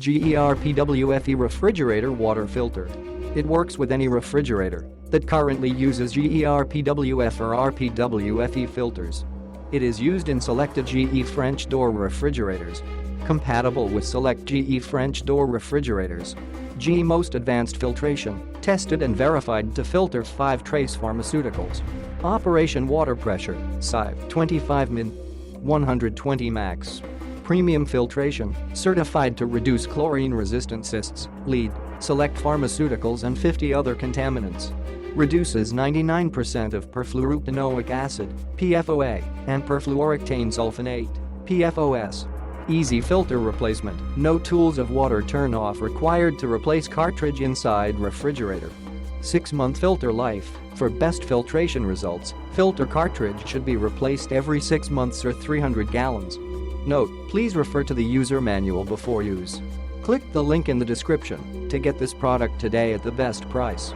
GE RPWFE Refrigerator Water Filter. It works with any refrigerator that currently uses GE RPWF or RPWFE filters. It is used in selected GE French door refrigerators. Compatible with select GE French door refrigerators. GE Most Advanced Filtration, tested and verified to filter 5 trace pharmaceuticals. Operation water pressure, sieve 25 min. 120 max. Premium filtration, certified to reduce chlorine-resistant cysts, lead, select pharmaceuticals and 50 other contaminants. Reduces 99% of perfluorooctanoic acid, PFOA, and perfluorooctane sulfonate, PFOS. Easy filter replacement, no tools of water turn-off required to replace cartridge inside refrigerator. 6-month filter life, for best filtration results, filter cartridge should be replaced every 6 months or 300 gallons. Note, please refer to the user manual before use. Click the link in the description to get this product today at the best price.